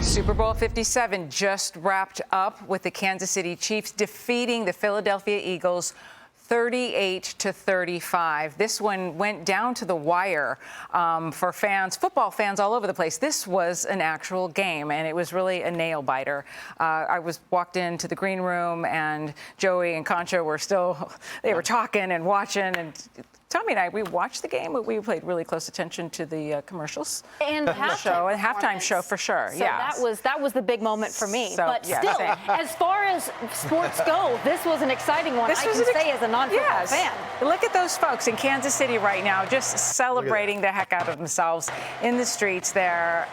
Super Bowl 57 just wrapped up with the Kansas City Chiefs defeating the Philadelphia Eagles 38-35. This one went down to the wire for fans, football fans all over the place. This was an actual game, and it was really a nail-biter. I walked into the green room, and Joey and Concha were they were talking and watching, and Tommy and I, we watched the game, but we paid really close attention to the commercials and halftime show for sure. So that was the big moment for me. So, but still, as far as sports go, this was an exciting one. I can say as a non-football fan. Look at those folks in Kansas City right now, just celebrating the heck out of themselves in the streets there.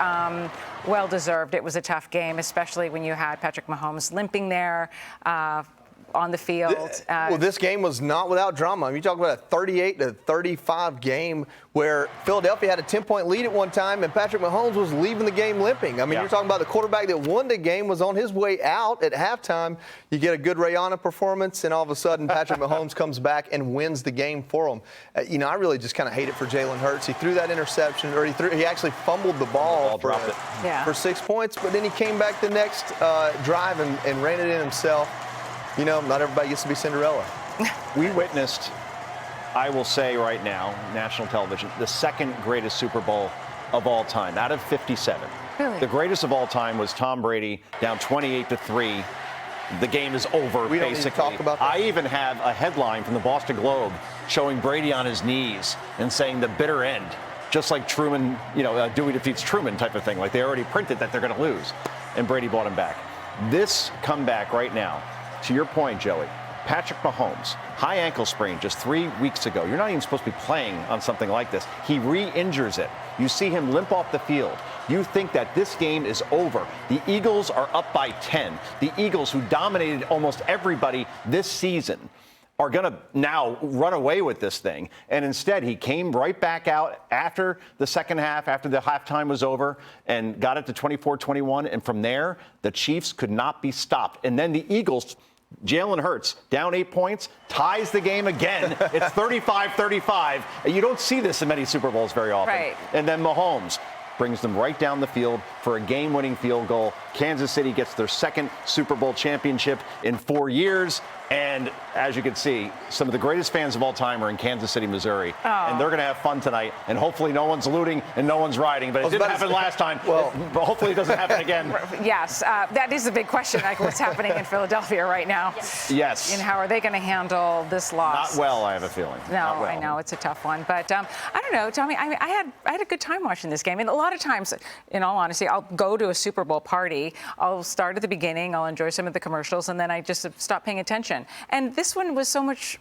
Well deserved. It was a tough game, especially when you had Patrick Mahomes limping there on the field. Well, this game was not without drama. I mean, you talk about a 38-35 game where Philadelphia had a 10-point lead at one time, and Patrick Mahomes was leaving the game limping. I mean, you're talking about the quarterback that won the game was on his way out at halftime. You get a good Rihanna performance, and all of a sudden Patrick Mahomes comes back and wins the game for him. I really just kind of hate it for Jalen Hurts. He threw that interception, or he actually fumbled the ball for 6 points, but then he came back the next drive and ran it in himself. Not everybody gets to be Cinderella. We witnessed, I will say right now, national television, the second greatest Super Bowl of all time, out of 57. Really? The greatest of all time was Tom Brady down 28-3. The game is over, we don't basically. need to talk about that. I even have a headline from the Boston Globe showing Brady on his knees and saying the bitter end, just like Truman, Dewey defeats Truman type of thing. Like they already printed that they're going to lose, and Brady brought him back. This comeback right now, to your point, Joey, Patrick Mahomes, high ankle sprain just 3 weeks ago. You're not even supposed to be playing on something like this. He re-injures it. You see him limp off the field. You think that this game is over. The Eagles are up by 10. The Eagles, who dominated almost everybody this season, are going to now run away with this thing. And instead, he came right back out after the second half, after the halftime was over, and got it to 24-21. And from there, the Chiefs could not be stopped. And then the Eagles, Jalen Hurts, down 8 points, ties the game again. It's 35-35. You don't see this in many Super Bowls very often. Right. And then Mahomes brings them right down the field for a game-winning field goal. Kansas City gets their second Super Bowl championship in 4 years. And as you can see, some of the greatest fans of all time are in Kansas City, Missouri. And they're going to have fun tonight. And hopefully no one's looting and no one's rioting. But it didn't happen last time. But hopefully it doesn't happen again. Yes, that is a big question, like what's happening in Philadelphia right now. Yes. And how are they going to handle this loss? Not well, I have a feeling. No, Not well. I know it's a tough one. But I don't know, Tommy, I had a good time watching this game. And a lot of times, in all honesty, I'll go to a Super Bowl party. I'll start at the beginning. I'll enjoy some of the commercials. And then I just stop paying attention. And this one was much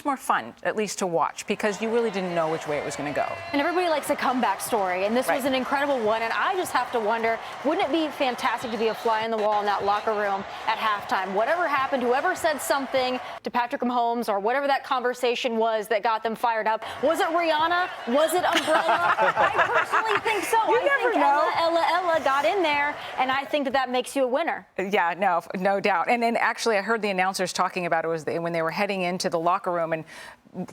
more fun, at least to watch, because you really didn't know which way it was going to go. And everybody likes a comeback story, and this was an incredible one. And I just have to wonder, wouldn't it be fantastic to be a fly on the wall in that locker room at halftime? Whatever happened, whoever said something to Patrick Mahomes or whatever that conversation was that got them fired up, was it Rihanna? Was it Umbrella? I personally think so. You never know. Ella got in there, and I think that makes you a winner. Yeah, no doubt. And then actually, I heard the announcers talking about it when they were heading into the locker room and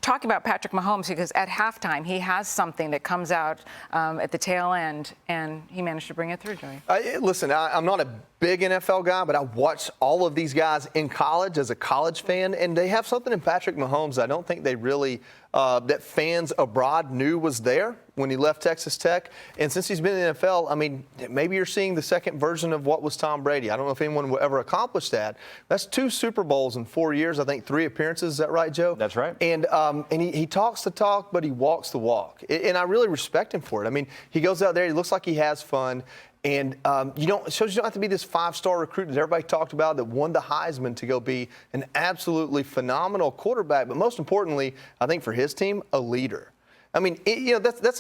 talking about Patrick Mahomes, because at halftime he has something that comes out at the tail end, and he managed to bring it through, Joey. Listen, I'm not a big NFL guy, but I watched all of these guys in college as a college fan, and they have something in Patrick Mahomes I don't think they really that fans abroad knew was there when he left Texas Tech. And since he's been in the NFL, I mean, maybe you're seeing the second version of what was Tom Brady. I don't know if anyone will ever accomplish that. That's 2 Super Bowls in 4 years. I think 3 appearances. Is that right, Joe? That's right. And he talks the talk, but he walks the walk. And I really respect him for it. I mean, he goes out there, he looks like he has fun. And it shows you don't have to be this 5-star recruit that everybody talked about that won the Heisman to go be an absolutely phenomenal quarterback. But most importantly, I think for his team, a leader. I mean, that's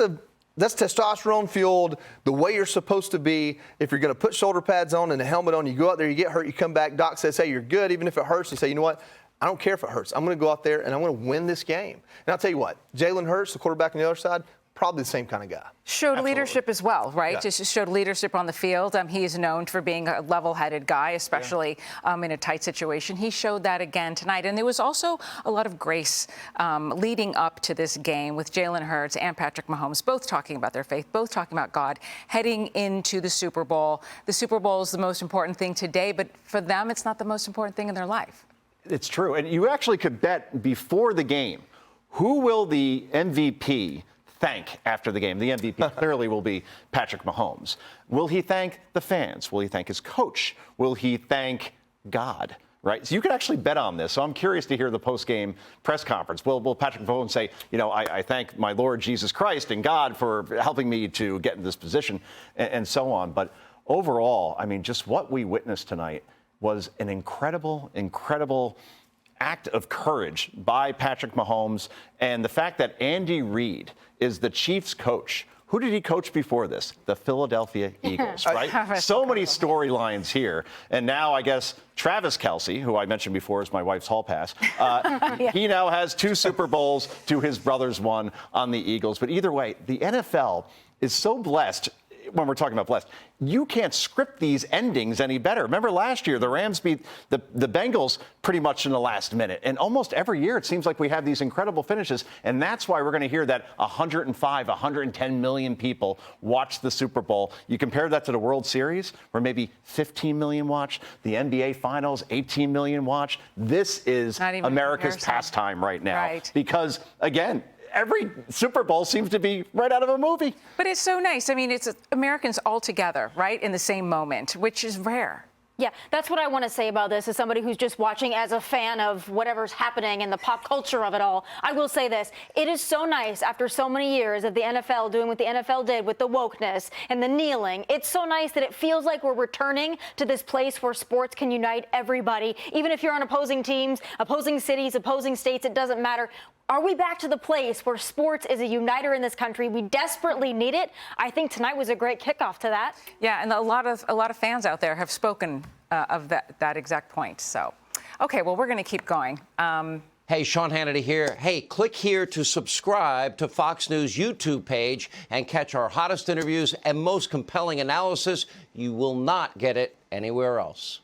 testosterone fueled, the way you're supposed to be. If you're going to put shoulder pads on and a helmet on, you go out there, you get hurt, you come back, doc says, hey, you're good. Even if it hurts, you say, you know what? I don't care if it hurts. I'm going to go out there and I'm going to win this game. And I'll tell you what, Jalen Hurts, the quarterback on the other side, probably the same kind of guy. Showed leadership as well, right? Yeah. Just showed leadership on the field. He is known for being a level-headed guy, especially in a tight situation. He showed that again tonight. And there was also a lot of grace leading up to this game with Jalen Hurts and Patrick Mahomes, both talking about their faith, both talking about God, heading into the Super Bowl. The Super Bowl is the most important thing today, but for them, it's not the most important thing in their life. It's true. And you actually could bet before the game, who will the MVP thank after the game? The MVP clearly will be Patrick Mahomes. Will he thank the fans? Will he thank his coach? Will he thank God? Right? So you can actually bet on this. So I'm curious to hear the post-game press conference. Will Patrick Mahomes say, I thank my Lord Jesus Christ and God for helping me to get in this position and so on. But overall, I mean, just what we witnessed tonight was an incredible, incredible act of courage by Patrick Mahomes. And the fact that Andy Reid is the Chiefs coach. Who did he coach before this? The Philadelphia Eagles, right? So many storylines here. And now I guess Travis Kelce, who I mentioned before is my wife's hall pass, he now has 2 Super Bowls to his brother's 1 on the Eagles. But either way, the NFL is so blessed. When we're talking about blessed, you can't script these endings any better. Remember last year, the Rams beat the Bengals pretty much in the last minute. And almost every year, it seems like we have these incredible finishes. And that's why we're going to hear that 105, 110 million people watch the Super Bowl. You compare that to the World Series, where maybe 15 million watch, the NBA Finals, 18 million watch. This is America's pastime right now. Right. Because, again, every Super Bowl seems to be right out of a movie. But it's so nice. I mean, it's Americans all together, right, in the same moment, which is rare. Yeah, that's what I want to say about this as somebody who's just watching as a fan of whatever's happening and the pop culture of it all. I will say this. It is so nice after so many years of the NFL doing what the NFL did with the wokeness and the kneeling. It's so nice that it feels like we're returning to this place where sports can unite everybody. Even if you're on opposing teams, opposing cities, opposing states, it doesn't matter. Are we back to the place where sports is a uniter in this country? We desperately need it. I think tonight was a great kickoff to that. Yeah, and a lot of fans out there have spoken of that exact point. So, okay, well, we're going to keep going. Hey, Sean Hannity here. Hey, click here to subscribe to Fox News YouTube page and catch our hottest interviews and most compelling analysis. You will not get it anywhere else.